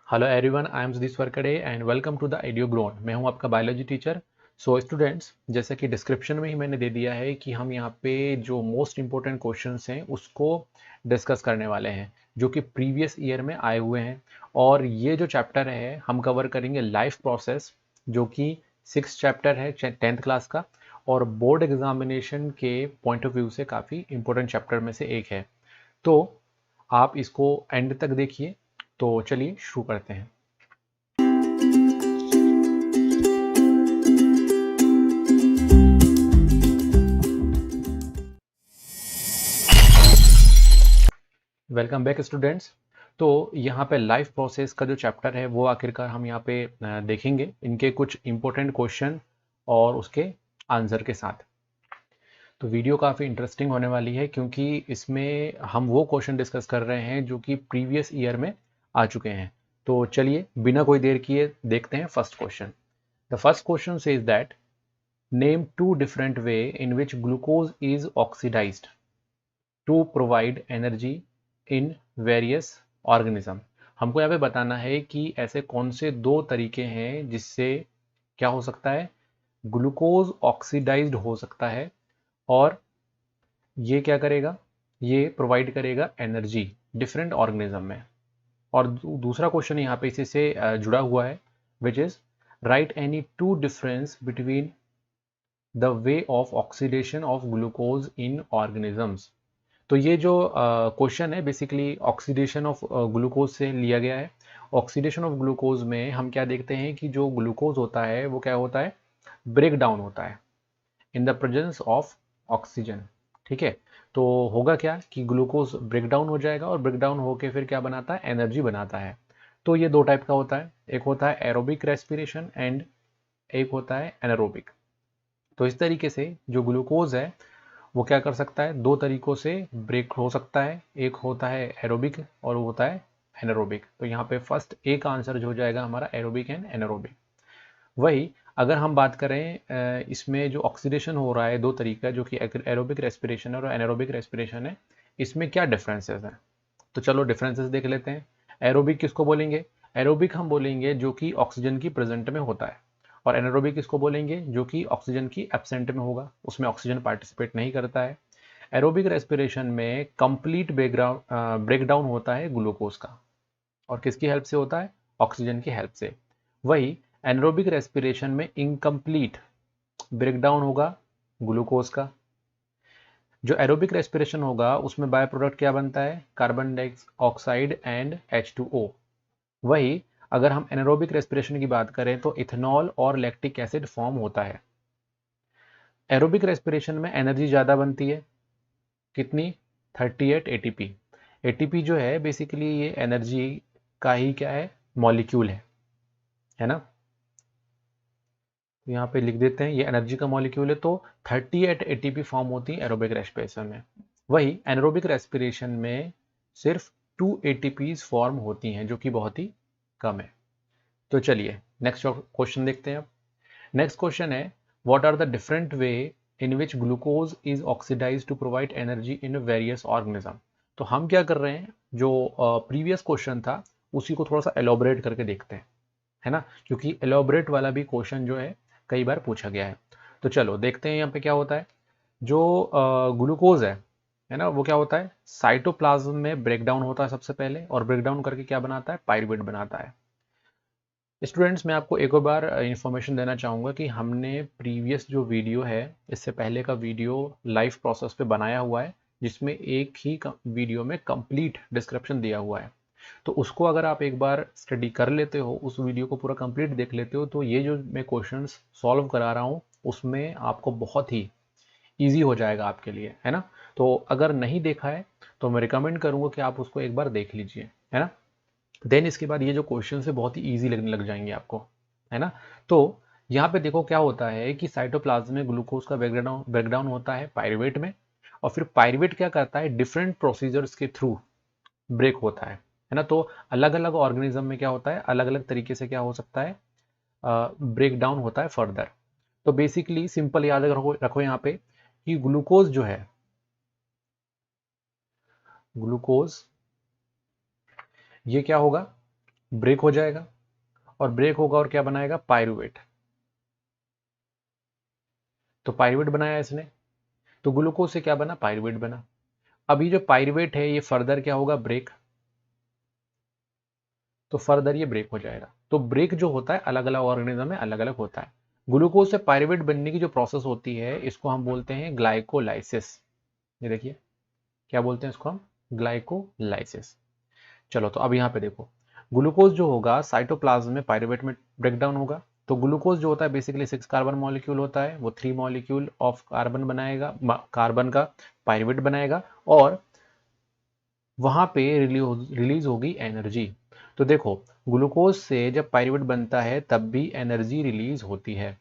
Hello everyone, I am Sudhish Varkade and welcome to the Ideo Grown. मैं हूं आपका biology teacher. So students, जैसा कि डिस्क्रिप्शन में ही मैंने दे दिया है कि हम यहाँ पे जो मोस्ट इंपॉर्टेंट क्वेश्चंस हैं उसको डिस्कस करने वाले हैं जो कि प्रीवियस ईयर में आए हुए हैं। और ये जो चैप्टर है हम कवर करेंगे लाइफ प्रोसेस, जो कि 6 चैप्टर है 10th क्लास का, और बोर्ड एग्जामिनेशन के पॉइंट ऑफ व्यू से काफ़ी इंपॉर्टेंट चैप्टर में से एक है। तो आप इसको एंड तक देखिए। तो चलिए शुरू करते हैं। Welcome back students. तो यहाँ पे लाइफ प्रोसेस का जो चैप्टर है वो आखिरकार हम यहाँ पे देखेंगे, इनके कुछ इंपॉर्टेंट क्वेश्चन और उसके आंसर के साथ। तो वीडियो काफ़ी इंटरेस्टिंग होने वाली है क्योंकि इसमें हम वो क्वेश्चन डिस्कस कर रहे हैं जो कि प्रीवियस ईयर में आ चुके हैं। तो चलिए बिना कोई देर किए देखते हैं first question. The first question says that name 2 different way in which glucose is oxidised to provide energy in various organism. हमको यहाँ पे बताना है कि ऐसे कौन से 2 तरीके हैं जिससे क्या हो सकता है, ग्लूकोज ऑक्सीडाइज्ड हो सकता है और ये क्या करेगा, ये प्रोवाइड करेगा एनर्जी डिफरेंट ऑर्गेनिज्म में। और दूसरा क्वेश्चन यहाँ पे इसी से जुड़ा हुआ है, which is right any 2 difference between the way of oxidation of glucose in organisms. तो ये जो क्वेश्चन है बेसिकली ऑक्सीडेशन ऑफ ग्लूकोज से लिया गया है। ऑक्सीडेशन ऑफ ग्लूकोज में हम क्या देखते हैं कि जो ग्लूकोज होता है वो क्या होता है, ब्रेक डाउन होता है in the presence of oxygen. ठीक है, तो होगा क्या कि ग्लूकोज ब्रेक डाउन हो जाएगा और ब्रेक डाउन होकर फिर क्या बनाता है, एनर्जी बनाता है। तो ये 2 टाइप का होता है, एक होता है एरोबिक रेस्पिरेशन एंड एक होता है एनारोबिक। तो इस तरीके से जो ग्लूकोज है वो क्या कर सकता है, 2 तरीकों से ब्रेक हो सकता है, एक होता है एरोबिक और वो होता है एनारोबिक। तो यहाँ पे फर्स्ट ए का आंसर जो हो जाएगा हमारा एरोबिक एंड एनारोबिक। वही अगर हम बात करें इसमें जो ऑक्सीडेशन हो रहा है 2 तरीका, जो कि एरोबिक रेस्पिरेशन और एनारोबिक रेस्पिरेशन है, इसमें क्या डिफरेंसेस हैं। तो चलो डिफरेंसेस देख लेते हैं। एरोबिक किसको बोलेंगे, एरोबिक हम बोलेंगे जो कि ऑक्सीजन की प्रेजेंट में होता है, और एनारोबिक किसको बोलेंगे जो कि ऑक्सीजन की एब्सेंट में होगा, उसमें ऑक्सीजन पार्टिसिपेट नहीं करता है। एरोबिक रेस्पिरेशन में कंप्लीट ब्रेकडाउन होता है ग्लूकोज का, और किसकी हेल्प से होता है, ऑक्सीजन की हेल्प से। वही एनारोबिक रेस्पिरेशन में इनकम्प्लीट ब्रेकडाउन होगा ग्लूकोज का। जो एरोबिक रेस्पिरेशन होगा उसमें बाय प्रोडक्ट क्या बनता है, कार्बन डाइऑक्साइड एंड H2O। वही अगर हम एनारोबिक रेस्पिरेशन की बात करें तो इथेनॉल और लैक्टिक एसिड फॉर्म होता है। एरोबिक रेस्पिरेशन में एनर्जी ज़्यादा बनती है, कितनी, 38 एटीपी। एटीपी जो है बेसिकली ये एनर्जी का ही क्या है, मॉलिक्यूल है ना। तो यहाँ पे लिख देते हैं ये एनर्जी का मॉलिक्यूल है। तो 38 एटीपी फॉर्म होती है एरोबिक रेस्पिरेशन में। वही एनारोबिक रेस्पिरेशन में सिर्फ 2 एटीपीज फॉर्म होती हैं जो कि बहुत ही कम है। तो चलिए नेक्स्ट क्वेश्चन देखते हैं अब। नेक्स्ट क्वेश्चन है, what are the different way in which glucose is oxidise to provide energy in various organism. तो हम क्या कर रहे हैं, जो प्रीवियस क्वेश्चन था उसी को थोड़ा सा एलोबरेट करके देखते हैं, है ना, क्योंकि एलोबरेट वाला भी क्वेश्चन जो है कई बार पूछा गया है। तो चलो देखते हैं यहाँ पे क्या होता है। जो ग्लूकोज है ना, वो क्या होता है, साइटोप्लाज्म में ब्रेकडाउन होता है सबसे पहले, और ब्रेकडाउन करके क्या बनाता है, पायरुवेट बनाता है। स्टूडेंट्स, मैं आपको एक और बार इन्फॉर्मेशन देना चाहूँगा कि हमने प्रीवियस जो वीडियो है, इससे पहले का वीडियो लाइफ प्रोसेस पे बनाया हुआ है, जिसमें एक ही वीडियो में कंप्लीट डिस्क्रिप्शन दिया हुआ है। तो उसको अगर आप एक बार स्टडी कर लेते हो, उस वीडियो को पूरा कंप्लीट देख लेते हो, तो ये जो मैं क्वेश्चंस सॉल्व करा रहा हूँ उसमें आपको बहुत ही ईजी हो जाएगा आपके लिए, है ना। तो अगर नहीं देखा है तो मैं रिकमेंड करूँगा कि आप उसको एक बार देख लीजिए, है ना। देन इसके बाद ये जो क्वेश्चन है बहुत ही ईजी लगने लग जाएंगे आपको, है ना। तो यहाँ पे देखो क्या होता है कि साइटोप्लाज्म में ग्लूकोज का ब्रेकडाउन होता है पायरुवेट में, और फिर पायरुवेट क्या करता है, डिफरेंट प्रोसीजर्स के थ्रू ब्रेक होता है ना। तो अलग अलग ऑर्गेनिज्म में क्या होता है, अलग अलग तरीके से क्या हो सकता है, ब्रेक डाउन होता है फर्दर। तो बेसिकली सिंपल याद रखो यहाँ पे कि ग्लूकोज जो है, ग्लूकोज ये क्या होगा, ब्रेक हो जाएगा, और ब्रेक होगा और क्या बनाएगा, पायरुवेट। तो पायरुवेट बनाया इसने, तो ग्लूकोज से क्या बना, पायरुवेट बना। अब ये जो पायरुवेट है ये फर्दर क्या होगा, ब्रेक, तो फर्दर ये ब्रेक हो जाएगा। तो ब्रेक जो होता है अलग अलग ऑर्गेनिज्म में अलग अलग होता है। ग्लूकोज से पायरुवेट बनने की जो प्रोसेस होती है इसको हम बोलते हैं ग्लाइकोलाइसिस। ये देखिए क्या बोलते हैं इसको हम, ग्लाइकोलाइसिस। चलो तो अब यहाँ पे देखो, ग्लूकोज जो होगा साइटोप्लाज्म में पायरुवेट में ब्रेक डाउन होगा। तो ग्लूकोज जो होता है बेसिकली 6 कार्बन मॉलिक्यूल होता है, वो 3 मॉलिक्यूल ऑफ कार्बन बनाएगा, कार्बन का पायरुवेट बनाएगा, और वहां पे रिलीज होगी एनर्जी। तो देखो ग्लूकोज से जब पायरुवेट बनता है तब भी एनर्जी रिलीज होती है।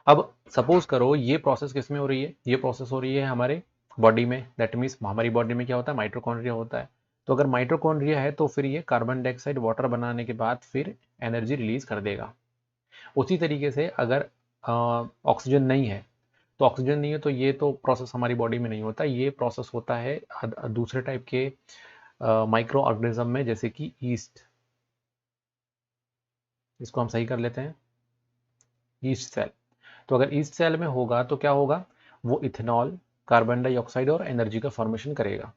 अब सपोज करो ये प्रोसेस किस में हो रही है, ये प्रोसेस हो रही है हमारे बॉडी में, दैट मीन्स हमारी बॉडी में क्या होता है, माइटोकॉन्ड्रिया होता है। तो अगर माइटोकॉन्ड्रिया है तो फिर ये कार्बन डाइऑक्साइड वाटर बनाने के बाद फिर एनर्जी रिलीज कर देगा। उसी तरीके से अगर ऑक्सीजन नहीं है, तो ऑक्सीजन नहीं है तो ये तो प्रोसेस हमारी बॉडी में नहीं होता, ये प्रोसेस होता है दूसरे टाइप के माइक्रो ऑर्गेनिज्म में, जैसे कि ईस्ट। इसको हम सही कर लेते हैं, ईस्ट सेल। तो अगर ईस्ट सेल में होगा तो क्या होगा, वो इथेनॉल, कार्बन डाइऑक्साइड और एनर्जी का फॉर्मेशन करेगा।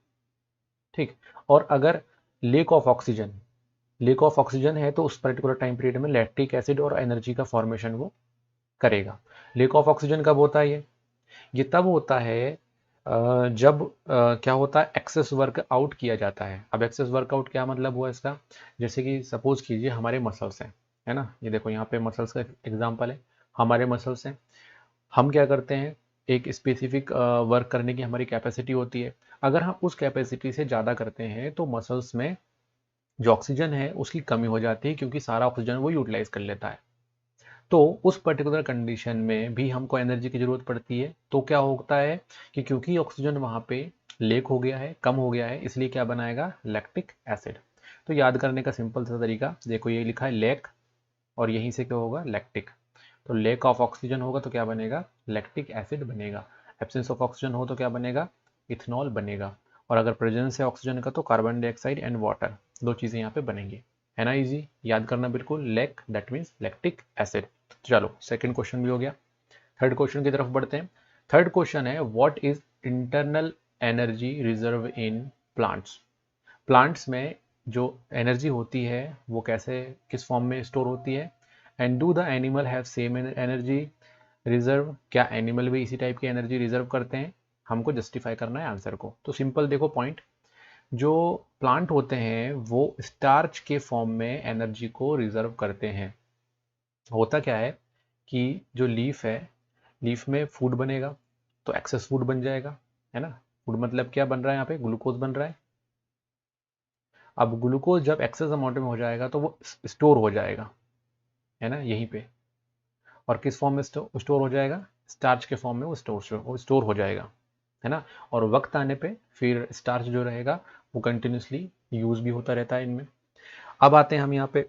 ठीक। और अगर lake of oxygen, lake of oxygen है तो उस पर्टिकुलर टाइम पीरियड में लैक्टिक एसिड और एनर्जी का फॉर्मेशन वो करेगा। लेक ऑफ ऑक्सीजन कब होता है, ये तब होता है जब क्या होता है, एक्सेस वर्क आउट किया जाता है। अब एक्सेस वर्कआउट क्या मतलब हुआ इसका, जैसे कि सपोज कीजिए हमारे मसल्स हैं, है ना, ये देखो यहाँ पे मसल्स का एग्जांपल है, हमारे मसल्स हैं। हम क्या करते हैं, एक स्पेसिफिक वर्क करने की हमारी कैपेसिटी होती है। अगर हम उस कैपेसिटी से ज़्यादा करते हैं तो मसल्स में जो ऑक्सीजन है उसकी कमी हो जाती है, क्योंकि सारा ऑक्सीजन वो यूटिलाइज कर लेता है। तो उस पर्टिकुलर कंडीशन में भी हमको एनर्जी की जरूरत पड़ती है। तो क्या होता है कि क्योंकि ऑक्सीजन वहां पे लेक हो गया है, कम हो गया है, इसलिए क्या बनाएगा, लैक्टिक एसिड। तो याद करने का सिंपल सा तरीका देखो, ये लिखा है लेक, और यहीं से क्या होगा, लैक्टिक। तो लेक ऑफ ऑक्सीजन होगा तो क्या बनेगा, लैक्टिक एसिड बनेगा। एब्सेंस ऑफ ऑक्सीजन हो तो क्या बनेगा, इथेनॉल बनेगा। और अगर प्रेजेंस है ऑक्सीजन का तो कार्बन डाइऑक्साइड एंड वाटर, दो चीजें यहाँ पे बनेंगी। है ना इजी, याद करना बिल्कुल, lake that means lactic acid. चलो सेकंड क्वेश्चन भी हो गया, थर्ड क्वेश्चन की तरफ बढ़ते हैं। थर्ड क्वेश्चन है, what is internal energy reserve in plants. Plants में जो एनर्जी होती है वो कैसे, किस फॉर्म में स्टोर होती है, and do the animal have same energy reserve, क्या एनिमल भी इसी टाइप की एनर्जी रिजर्व करते हैं। हमको जस्टिफाई करना है आंसर को। तो सिंपल देखो पॉइंट, जो प्लांट होते हैं वो स्टार्च के फॉर्म में एनर्जी को रिजर्व करते हैं। होता क्या है कि जो लीफ है, लीफ में फूड बनेगा तो एक्सेस फूड बन जाएगा, है ना। फूड मतलब क्या बन रहा है, यहाँ पे ग्लूकोज बन रहा है। अब ग्लूकोज जब एक्सेस अमाउंट में हो जाएगा तो वो स्टोर हो जाएगा, है ना, यहीं पे। और किस फॉर्म में स्टोर हो जाएगा, स्टार्च के फॉर्म में वो स्टोर हो जाएगा, है ना। और वक्त आने पे फिर स्टार्च जो रहेगा वो कंटिन्यूसली यूज भी होता रहता है इनमें। अब आते हैं हम यहाँ पे,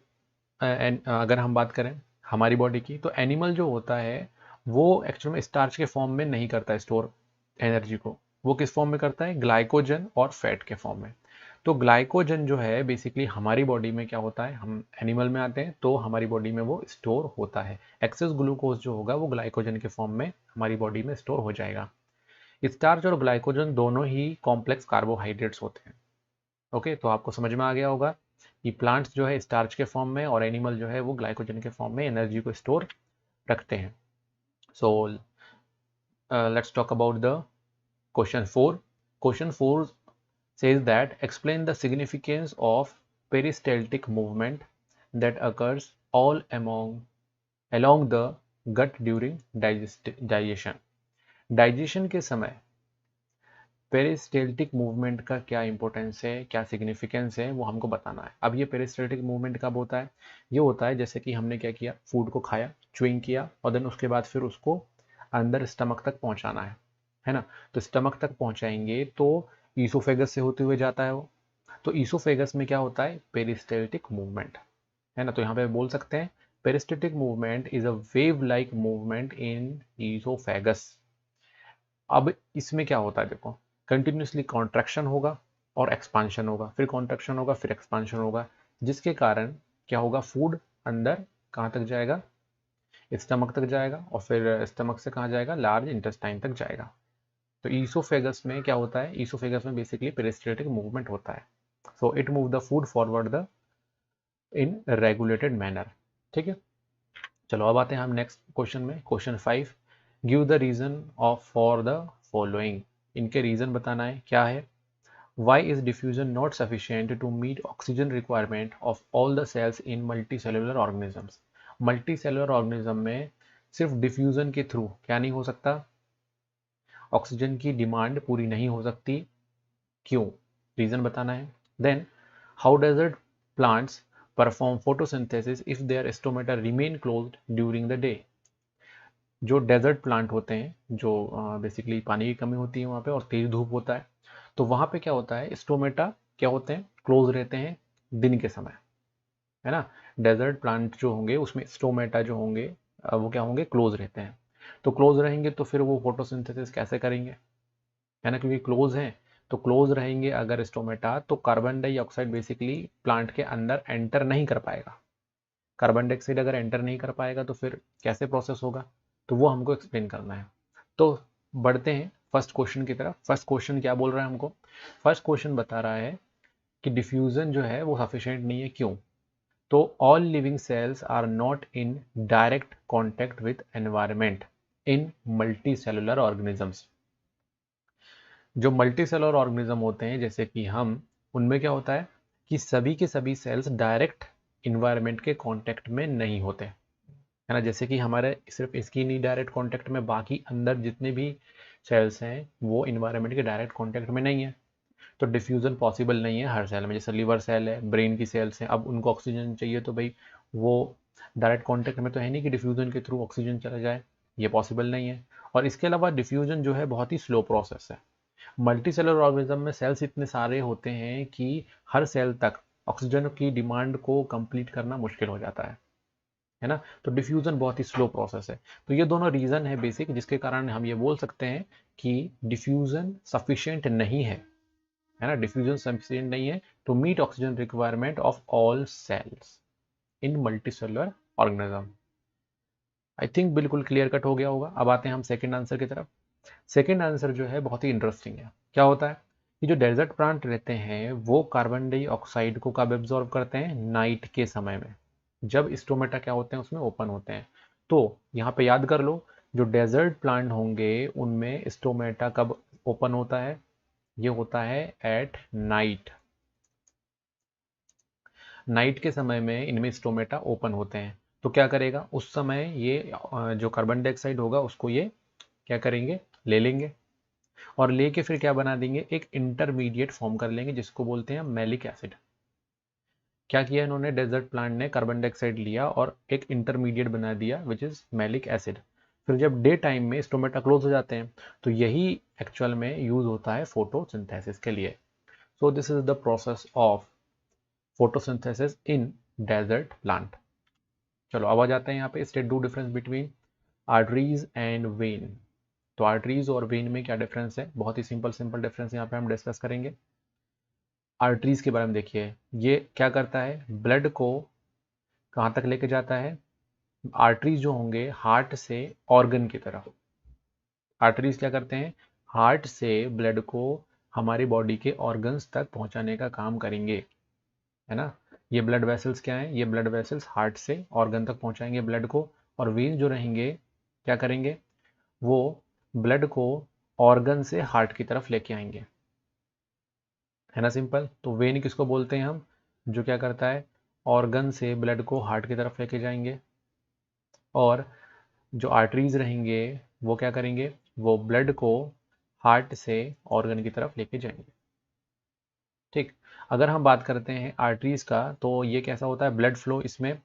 अगर हम बात करें हमारी बॉडी की, तो एनिमल जो होता है वो एक्चुअल में स्टार्च के फॉर्म में नहीं करता है स्टोर एनर्जी को। वो किस फॉर्म में करता है, ग्लाइकोजन और फैट के फॉर्म में। तो ग्लाइकोजन जो है बेसिकली हमारी बॉडी में क्या होता है, हम एनिमल में आते हैं तो हमारी बॉडी में वो स्टोर होता है। एक्सेस ग्लूकोज जो होगा वो ग्लाइकोजन के फॉर्म में हमारी बॉडी में स्टोर हो जाएगा। स्टार्च और ग्लाइकोजन दोनों ही कॉम्प्लेक्स कार्बोहाइड्रेट्स होते हैं। ओके, तो आपको समझ में आ गया होगा कि प्लांट्स जो है स्टार्च के फॉर्म में और एनिमल जो है वो ग्लाइकोजन के फॉर्म में एनर्जी को स्टोर रखते हैं। So let's talk about the question 4। Question 4 says that explain the significance of peristaltic movement that occurs all along the gut during digestion। Digestion के समय पेरिस्टेल्टिक मूवमेंट का क्या इंपॉर्टेंस है, क्या सिग्निफिकेंस है, वो हमको बताना है। अब ये पेरिस्टेल्टिक मूवमेंट कब होता है, ये होता है जैसे कि हमने क्या किया, फूड को खाया, च्युइंग किया, और देन उसके बाद फिर उसको अंदर स्टमक तक पहुंचाना है ना। तो स्टमक तक पहुंचाएंगे तो ईसोफेगस से होते हुए जाता है वो। तो ईसोफेगस में क्या होता है, पेरिस्टेल्टिक मूवमेंट, है ना। तो यहाँ पे बोल सकते हैं peristaltic movement is a wave like movement in oesophagus. अब इसमें क्या होता है देखो, कंटिन्यूसली कॉन्ट्रैक्शन होगा और एक्सपांशन होगा, फिर कॉन्ट्रैक्शन होगा फिर एक्सपांशन होगा। जिसके कारण क्या होगा, फूड अंदर कहाँ तक जाएगा, स्टमक तक जाएगा, और फिर स्टमक से कहाँ जाएगा, लार्ज इंटेस्टाइन तक जाएगा। तो ईसोफेगस में क्या होता है, ईसोफेगस में बेसिकली पेरिस्टल्टिक मूवमेंट होता है। So it move the food forward the in regulated manner. ठीक है, चलो अब आते हैं हम नेक्स्ट क्वेश्चन में। Question 5, give the reason of for the following. इनके रीजन बताना है, क्या है। Why is diffusion not sufficient to meet oxygen requirement of all the cells in multicellular organisms? Multicellular organism में सिर्फ डिफ्यूजन के थ्रू क्या नहीं हो सकता, ऑक्सीजन की डिमांड पूरी नहीं हो सकती, क्यों, रीजन बताना है। Then how desert plants perform photosynthesis if their stomata remain closed during the day. जो डेजर्ट प्लांट होते हैं, जो बेसिकली पानी की कमी होती है वहाँ पे और तेज धूप होता है, तो वहाँ पे क्या होता है, स्टोमेटा क्या होते हैं, क्लोज रहते हैं दिन के समय, है ना। डेजर्ट प्लांट जो होंगे उसमें स्टोमेटा जो होंगे वो क्या होंगे, क्लोज रहते हैं। तो क्लोज रहेंगे तो फिर वो फोटोसिंथेसिस कैसे करेंगे, है ना, क्योंकि क्लोज हैं। तो क्लोज रहेंगे अगर स्टोमेटा, तो कार्बन डाइऑक्साइड बेसिकली प्लांट के अंदर एंटर नहीं कर पाएगा। कार्बन डाइऑक्साइड अगर एंटर नहीं कर पाएगा तो फिर कैसे प्रोसेस होगा, तो वो हमको एक्सप्लेन करना है। तो बढ़ते हैं फर्स्ट क्वेश्चन की तरफ। फर्स्ट क्वेश्चन क्या बोल रहा है हमको, फर्स्ट क्वेश्चन बता रहा है कि डिफ्यूजन जो है वो सफिशिएंट नहीं है, क्यों। तो all living cells are not in direct contact with environment in multi cellular organisms. जो मल्टी सेलुलर ऑर्गेनिज्म होते हैं जैसे कि हम, उनमें क्या होता है कि सभी के सभी सेल्स डायरेक्ट इन्वायरमेंट के कांटेक्ट में नहीं होते, है ना। जैसे कि हमारे सिर्फ इसकी नहीं डायरेक्ट कांटेक्ट में, बाकी अंदर जितने भी सेल्स हैं वो इन्वायरमेंट के डायरेक्ट कांटेक्ट में नहीं है। तो डिफ्यूजन पॉसिबल नहीं है हर सेल में। जैसे लीवर सेल है, ब्रेन की सेल्स हैं, अब उनको ऑक्सीजन चाहिए तो भाई वो डायरेक्ट कांटेक्ट में तो है नहीं कि डिफ्यूजन के थ्रू ऑक्सीजन चला जाए, ये पॉसिबल नहीं है। और इसके अलावा डिफ्यूजन जो है बहुत ही स्लो प्रोसेस है। मल्टी सेलुलर ऑर्गेनिज्म में सेल्स इतने सारे होते हैं कि हर सेल तक ऑक्सीजन की डिमांड को कंप्लीट करना मुश्किल हो जाता है ना। तो डिफ्यूजन बहुत ही स्लो प्रोसेस है। तो ये दोनों रीजन है बेसिक जिसके कारण हम ये बोल सकते हैं कि डिफ्यूजन सफिशिएंट नहीं है ना, डिफ्यूजन सफिशिएंट नहीं है to meet oxygen requirement of all cells in multi cellular organism. I think बिल्कुल क्लियर कट हो गया होगा। अब आते हैं हम सेकंड आंसर की तरफ। सेकंड आंसर जो है बहुत ही इंटरेस्टिंग है। क्या होता है कि जो डेजर्ट प्लांट रहते हैं वो कार्बन डाइऑक्साइड को कब एब्जॉर्ब करते हैं, नाइट के समय में, जब स्टोमेटा क्या होते हैं उसमें ओपन होते हैं। तो यहाँ पे याद कर लो, जो डेजर्ट प्लांट होंगे उनमें स्टोमेटा कब ओपन होता है, ये होता है एट नाइट। नाइट के समय में इनमें स्टोमेटा ओपन होते हैं। तो क्या करेगा उस समय, ये जो कार्बन डाइऑक्साइड होगा उसको ये क्या करेंगे, ले लेंगे, और लेके फिर क्या बना देंगे, एक इंटरमीडिएट फॉर्म कर लेंगे जिसको बोलते हैं मैलिक एसिड। क्या किया इन्होंने, डेजर्ट प्लांट ने कार्बन डाइऑक्साइड लिया और एक इंटरमीडिएट बना दिया विच इज मैलिक एसिड। फिर जब डे टाइम में स्टोमेटा क्लोज हो जाते हैं तो यही एक्चुअल में यूज होता है फोटोसिंथेसिस के लिए। So this is the process of photosynthesis in desert plant. चलो अब आ जाते हैं यहाँ पे, state do difference between arteries and vein. तो आर्टरीज और वेन में क्या डिफरेंस है, बहुत ही सिंपल सिंपल डिफरेंस यहाँ पे हम डिस्कस करेंगे। आर्टरीज के बारे में देखिए, ये क्या करता है, ब्लड को कहाँ तक लेके जाता है, आर्टरीज जो होंगे हार्ट से ऑर्गन की तरफ। आर्टरीज क्या करते हैं, हार्ट से ब्लड को हमारी बॉडी के ऑर्गन्स तक पहुंचाने का काम करेंगे, है ना। ये ब्लड वेसल्स क्या हैं, ये ब्लड वेसल्स हार्ट से ऑर्गन तक पहुंचाएंगे ब्लड को। और वेन जो रहेंगे क्या करेंगे, वो ब्लड को ऑर्गन से हार्ट की तरफ लेके आएंगे, है ना, सिंपल। तो वेन किसको बोलते हैं हम, जो क्या करता है, ऑर्गन से ब्लड को हार्ट की तरफ लेके जाएंगे। और जो आर्टरीज रहेंगे वो क्या करेंगे, वो ब्लड को हार्ट से ऑर्गन की तरफ लेके जाएंगे। ठीक, अगर हम बात करते हैं आर्टरीज का, तो ये कैसा होता है, ब्लड फ्लो इसमें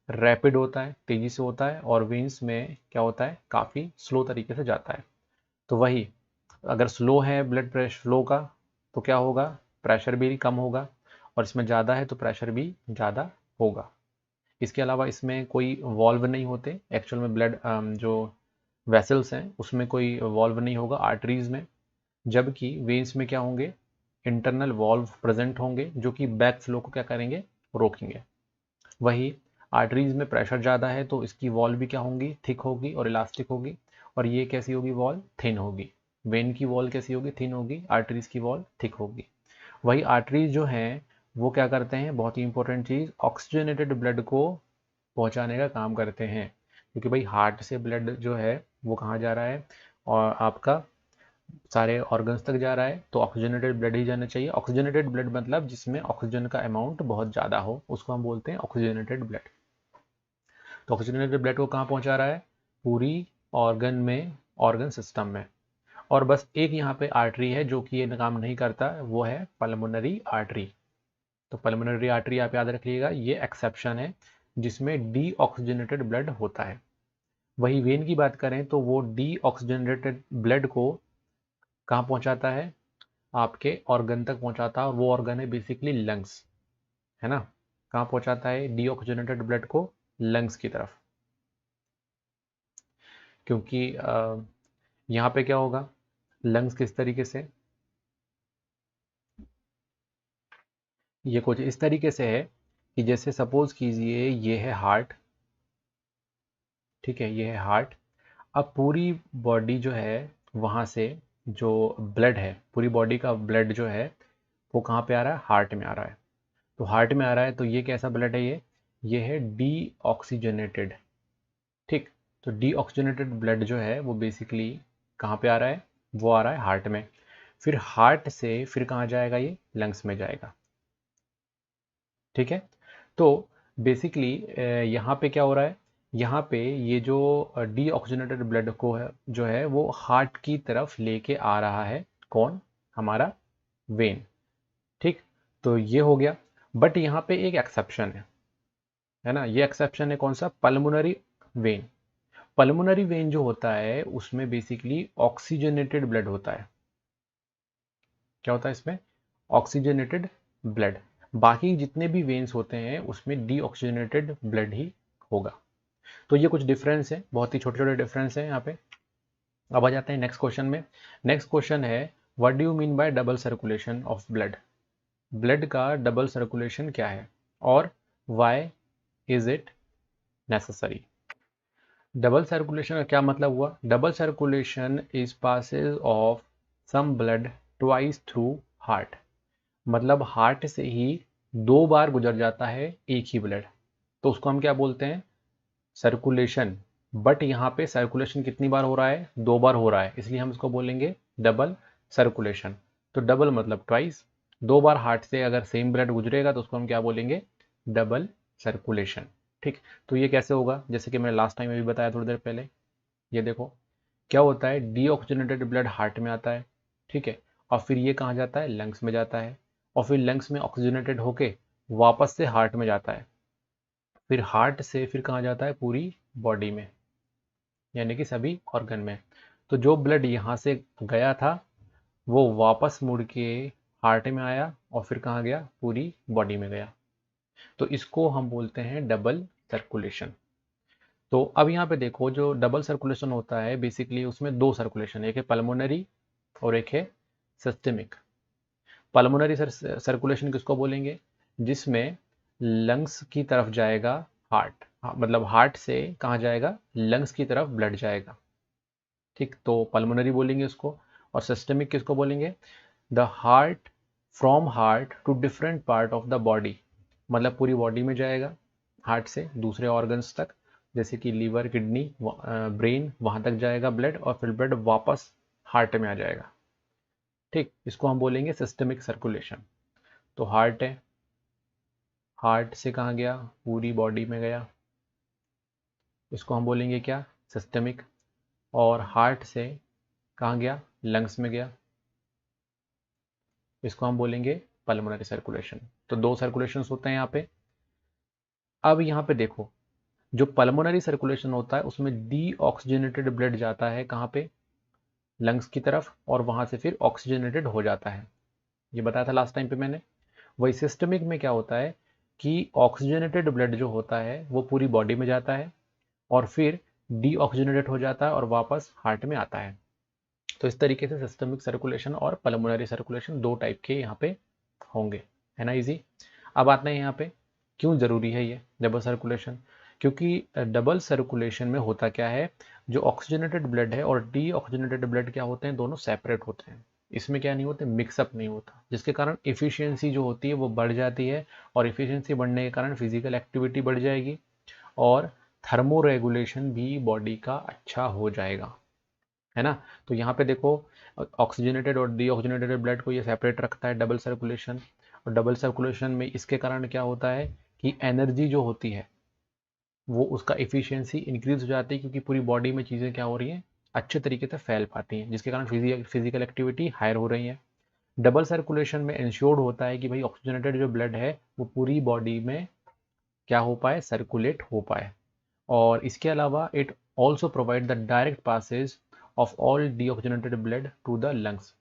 रैपिड होता है, तेजी से होता है, और वेन्स में क्या होता है, काफ़ी स्लो तरीके से जाता है। तो वही, अगर स्लो है ब्लड प्रेशर फ्लो का तो क्या होगा, प्रेशर भी कम होगा, और इसमें ज़्यादा है तो प्रेशर भी ज़्यादा होगा। इसके अलावा इसमें कोई वॉल्व नहीं होते एक्चुअल में, ब्लड जो वेसल्स हैं उसमें कोई वॉल्व नहीं होगा आर्टरीज में। जबकि वेन्स में क्या होंगे, इंटरनल वॉल्व प्रेजेंट होंगे जो कि बैक फ्लो को क्या करेंगे, रोकेंगे। वही आर्टरीज में प्रेशर ज़्यादा है तो इसकी वॉल भी क्या होंगी, थिक होगी और इलास्टिक होगी, और ये कैसी होगी वॉल, थिन होगी। वेन की वॉल कैसी होगी, थिन होगी, आर्टरीज की वॉल थिक होगी। वही आर्टरीज जो हैं वो क्या करते हैं, बहुत ही इंपॉर्टेंट चीज़, ऑक्सीजनेटेड ब्लड को पहुंचाने का काम करते हैं, क्योंकि भाई हार्ट से ब्लड जो है वो कहाँ जा रहा है, और आपका सारे ऑर्गन्स तक जा रहा है, तो ऑक्सीजनेटेड ब्लड ही जाना चाहिए। ऑक्सीजनेटेड ब्लड मतलब जिसमें ऑक्सीजन का अमाउंट बहुत ज़्यादा हो, उसको हम बोलते हैं ऑक्सीजनेटेड ब्लड। तो ऑक्सीजनेटेड ब्लड को कहाँ पहुँचा रहा है, पूरी ऑर्गन में, ऑर्गन सिस्टम में। और बस एक यहाँ पे आर्टरी है जो कि ये काम नहीं करता, वो है पल्मोनरी आर्टरी। तो पल्मोनरी आर्टरी आप याद रखिएगा, ये एक्सेप्शन है जिसमें डी ऑक्सीजनेटेड ब्लड होता है। वही वेन की बात करें तो वो डी ऑक्सीजनेटेड ब्लड को कहाँ पहुँचाता है, आपके ऑर्गन तक पहुँचाता है, और वो ऑर्गन है बेसिकली लंग्स, है ना। कहाँ पहुँचाता है डी ऑक्सीजनेटेड ब्लड को, लंग्स की तरफ। क्योंकि यहाँ पे क्या होगा, लंग्स किस तरीके से, ये कुछ इस तरीके से है कि जैसे सपोज कीजिए ये है हार्ट, ठीक है, ये है हार्ट। अब पूरी बॉडी जो है वहाँ से जो ब्लड है, पूरी बॉडी का ब्लड जो है वो कहाँ पे आ रहा है, हार्ट में आ रहा है। तो हार्ट में आ रहा है तो ये कैसा ब्लड है, ये है डी ऑक्सीजनेटेड, ठीक। तो डी ऑक्सीजनेटेड ब्लड जो है वो बेसिकली कहाँ पे आ रहा है, वो आ रहा है हार्ट में। फिर हार्ट से फिर कहाँ जाएगा, ये लंग्स में जाएगा, ठीक है। तो बेसिकली यहाँ पे क्या हो रहा है, यहाँ पे ये जो डी ऑक्सीजनेटेड ब्लड को है जो है वो हार्ट की तरफ लेके आ रहा है, कौन, हमारा वेन, ठीक। तो ये हो गया, बट यहाँ पे एक एक्सेप्शन है ना, ये एक्सेप्शन है कौन सा, पल्मोनरी वेन। पल्मोनरी वेन जो होता है उसमें बेसिकली ऑक्सीजनेटेड ब्लड होता है। क्या होता है इसमें, ऑक्सीजनेटेड ब्लड। बाकी जितने भी वेन्स होते हैं उसमें डीऑक्सीजनेटेड ब्लड ही होगा। तो ये कुछ डिफरेंस है, बहुत ही छोटे छोटे डिफरेंस है यहाँ पे। अब आ जाते हैं नेक्स्ट क्वेश्चन में। नेक्स्ट क्वेश्चन है, what do you mean by double circulation of blood. Blood का डबल सर्कुलेशन क्या है और why is it necessary. Double circulation का क्या मतलब हुआ, double circulation is passage of some blood twice through heart. मतलब हार्ट से ही 2 बार गुजर जाता है एक ही ब्लड, तो उसको हम क्या बोलते हैं, सर्कुलेशन। बट यहाँ पे सर्कुलेशन कितनी बार हो रहा है, 2 बार हो रहा है, इसलिए हम इसको बोलेंगे डबल सर्कुलेशन। तो डबल मतलब ट्वाइस, 2 बार हार्ट से अगर सेम ब्लड गुजरेगा तो उसको हम क्या बोलेंगे, डबल सर्कुलेशन, ठीक। तो ये कैसे होगा, जैसे कि मैंने लास्ट टाइम अभी बताया थोड़ी देर पहले, ये देखो क्या होता है, डीऑक्सीजनेटेड ब्लड हार्ट में आता है, ठीक है, और फिर ये कहाँ जाता है, लंग्स में जाता है, और फिर लंग्स में ऑक्सीजनेटेड होके वापस से हार्ट में जाता है, फिर हार्ट से फिर कहाँ जाता है, पूरी बॉडी में, यानी कि सभी ऑर्गन में। तो जो ब्लड यहाँ से गया था वो वापस मुड़ के हार्ट में आया और फिर कहाँ गया, पूरी बॉडी में गया। तो इसको हम बोलते हैं डबल सर्कुलेशन। तो अब यहाँ पे देखो, जो डबल सर्कुलेशन होता है बेसिकली उसमें 2 सर्कुलेशन, एक है पल्मोनरी और एक है सिस्टेमिक। पल्मोनरी सर्कुलेशन किसको बोलेंगे, जिसमें लंग्स की तरफ जाएगा हार्ट, मतलब हार्ट से कहाँ जाएगा, लंग्स की तरफ ब्लड जाएगा, ठीक, तो पल्मोनरी बोलेंगे उसको। और सिस्टमिक किसको बोलेंगे, the heart, from heart to different part of the body, मतलब पूरी बॉडी में जाएगा हार्ट से दूसरे ऑर्गन्स तक, जैसे कि लीवर, किडनी, ब्रेन, वहाँ तक जाएगा ब्लड, और फिर ब्लड वापस हार्ट में आ जाएगा, ठीक। इसको हम बोलेंगे सिस्टमिक सर्कुलेशन। तो हार्ट है, हार्ट से कहाँ गया, पूरी बॉडी में गया, इसको हम बोलेंगे क्या, सिस्टमिक। और हार्ट से कहाँ गया, लंग्स में गया, इसको हम बोलेंगे पल्मोनरी सर्कुलेशन। तो 2 सर्कुलेशंस होते हैं यहाँ पे। अब यहाँ पे देखो, जो पल्मोनरी सर्कुलेशन होता है उसमें डी ऑक्सीजनेटेड ब्लड जाता है कहाँ पे, लंग्स की तरफ, और वहाँ से फिर ऑक्सीजनेटेड हो जाता है, ये बताया था लास्ट टाइम पे मैंने। वही सिस्टमिक में क्या होता है कि ऑक्सीजनेटेड ब्लड जो होता है वो पूरी बॉडी में जाता है और फिर डीऑक्सीजनेटेड हो जाता है और वापस हार्ट में आता है। तो इस तरीके से सिस्टमिक सर्कुलेशन और पल्मोनरी सर्कुलेशन 2 टाइप के यहाँ पे होंगे, है ना, इजी। अब आते हैं यहाँ पे क्यों ज़रूरी है ये डबल सर्कुलेशन? क्योंकि डबल सर्कुलेशन में होता क्या है, जो ऑक्सीजनेटेड ब्लड है और डीऑक्सीजनेटेड ब्लड क्या होते हैं, दोनों सेपरेट होते हैं। इसमें क्या नहीं होते, मिक्सअप नहीं होता, जिसके कारण इफ़िशियंसी जो होती है वो बढ़ जाती है, और इफ़िशियंसी बढ़ने के कारण फिजिकल एक्टिविटी बढ़ जाएगी और थर्मो रेगुलेशन भी बॉडी का अच्छा हो जाएगा, है ना। तो यहाँ पे देखो, ऑक्सीजनेटेड और डीऑक्सीजनेटेड ब्लड को ये सेपरेट रखता है डबल सर्कुलेशन। और डबल सर्कुलेशन में इसके कारण क्या होता है कि एनर्जी जो होती है वो उसका इफिशियंसी इंक्रीज हो जाती है, क्योंकि पूरी बॉडी में चीज़ें क्या हो रही हैं, अच्छे तरीके से फैल पाती हैं, जिसके कारण फिजिकल एक्टिविटी हायर हो रही है। डबल सर्कुलेशन में इंश्योर्ड होता है कि भाई ऑक्सीजनेटेड जो ब्लड है वो पूरी बॉडी में क्या हो पाए, सर्कुलेट हो पाए। और इसके अलावा it also provide the direct passage of all deoxygenated blood to the lungs.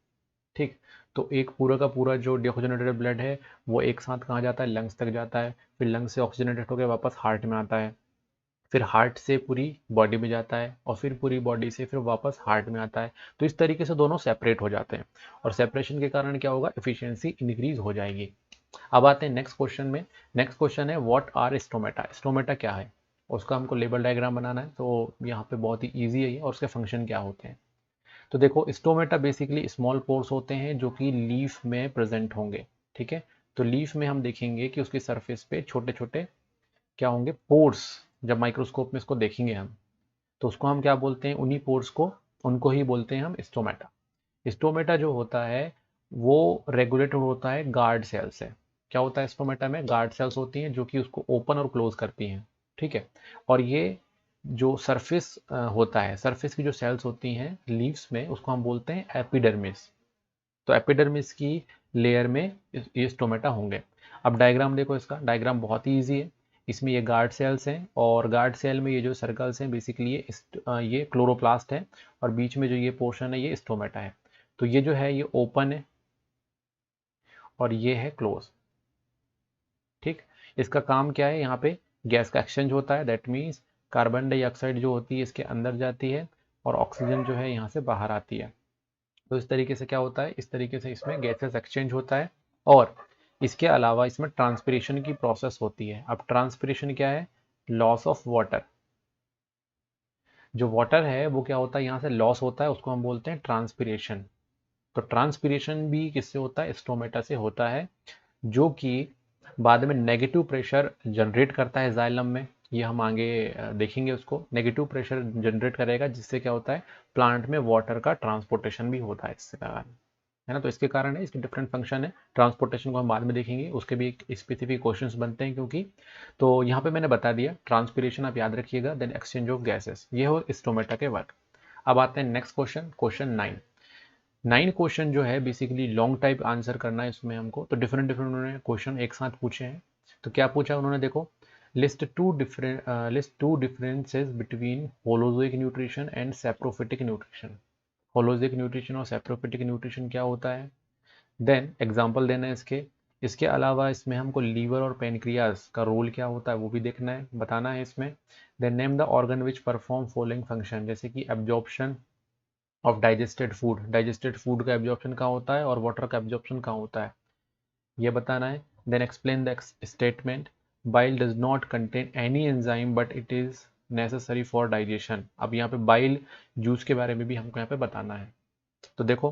ठीक, तो एक पूरा का पूरा जो डीऑक्सीजनेटेड ब्लड है वो एक साथ कहाँ जाता है, लंग्स तक जाता है, फिर लंग्स से ऑक्सीजनेटेड होकर वापस हार्ट में आता है, फिर हार्ट से पूरी बॉडी में जाता है, और फिर पूरी बॉडी से फिर वापस हार्ट में आता है। तो इस तरीके से दोनों सेपरेट हो जाते हैं, और सेपरेशन के कारण क्या होगा, एफिशिएंसी इंक्रीज हो जाएगी। अब आते हैं नेक्स्ट क्वेश्चन में। नेक्स्ट क्वेश्चन है व्हाट आर स्टोमेटा। स्टोमेटा क्या है, उसका हमको लेबल डायग्राम बनाना है। तो यहाँ पे बहुत ही ईजी है ये, और उसके फंक्शन क्या होते हैं। तो देखो, स्टोमेटा बेसिकली स्मॉल पोर्स होते हैं जो कि लीफ में प्रेजेंट होंगे। ठीक है, तो लीफ में हम देखेंगे कि उसकी सरफेस पे छोटे छोटे क्या होंगे, पोर्स। जब माइक्रोस्कोप में इसको देखेंगे हम, तो उसको हम क्या बोलते हैं, उन्हीं पोर्स को, उनको ही बोलते हैं हम स्टोमेटा। स्टोमेटा जो होता है वो रेगुलेटेड होता है गार्ड सेल से। क्या होता है स्टोमेटा में, गार्ड सेल्स होती हैं जो कि उसको ओपन और क्लोज करती हैं। ठीक है, और ये जो सरफेस होता है, सरफेस की जो सेल्स होती हैं लीव्स में, उसको हम बोलते हैं एपिडर्मिस। तो एपिडर्मिस की लेयर में ये स्टोमेटा होंगे। अब डायग्राम देखो, इसका डायग्राम बहुत ही ईजी है। इसमें ये गार्ड सेल्स हैं, और गार्ड सेल में ये जो सर्कल्स हैं बेसिकली ये क्लोरोप्लास्ट है, और बीच में जो ये पोर्शन है ये स्टोमेटा है। तो ये जो है ये ओपन है, और ये है क्लोज। ठीक, इसका काम क्या है, यहाँ पे गैस का एक्सचेंज होता है, दैट मीन्स कार्बन डाइऑक्साइड जो होती है इसके अंदर जाती है, और ऑक्सीजन जो है यहाँ से बाहर आती है। तो इस तरीके से क्या होता है, इस तरीके से इसमें गैसेस एक्सचेंज होता है। और इसके अलावा इसमें ट्रांसपिरेशन की प्रोसेस होती है। अब ट्रांसपिरेशन क्या है, लॉस ऑफ वाटर। जो वाटर है वो क्या होता है, यहाँ से लॉस होता है, उसको हम बोलते हैं ट्रांसपिरेशन। तो ट्रांसपिरेशन भी किससे होता है, स्टोमेटा से होता है, जो कि बाद में नेगेटिव प्रेशर जनरेट करता है जाइलम में। ये हम आगे देखेंगे, उसको नेगेटिव प्रेशर जनरेट करेगा, जिससे क्या होता है, प्लांट में वाटर का ट्रांसपोर्टेशन भी होता है इसके कारण, है ना। तो इसके कारण है, इसके डिफरेंट फंक्शन है। ट्रांसपोर्टेशन को हम बाद में देखेंगे, उसके भी एक स्पेसिफिक क्वेश्चंस बनते हैं, क्योंकि तो यहाँ पे मैंने बता दिया ट्रांसपिरेशन, आप याद रखिएगा, देन एक्सचेंज ऑफ गैसेस, ये हो स्टोमेटा के वर्क। अब आते हैं नेक्स्ट क्वेश्चन, क्वेश्चन 9। 9 क्वेश्चन जो है बेसिकली लॉन्ग टाइप आंसर करना है इसमें हमको। तो डिफरेंट डिफरेंट उन्होंने क्वेश्चन एक साथ पूछे हैं। तो क्या पूछा उन्होंने, देखो, list two differences between holozoic nutrition and saprophytic nutrition. Holozoic nutrition और सैप्रोफिटिक न्यूट्रिशन क्या होता है, देन एग्जाम्पल देना है इसके। इसके अलावा इसमें हमको लीवर और पेनक्रियाज का रोल क्या होता है वो भी देखना है, बताना है इसमें। Then name the organ which perform following function, जैसे कि एब्जॉर्प्शन ऑफ डाइजेस्टेड फूड का एब्जॉर्प्शन कहाँ होता है, और वाटर का एब्जॉर्प्शन कहाँ होता है, ये बताना है। Then explain the statement bile does not contain any enzyme but it is necessary for digestion. अब यहाँ पे बाइल जूस के बारे में भी हमको यहाँ पे बताना है। तो देखो,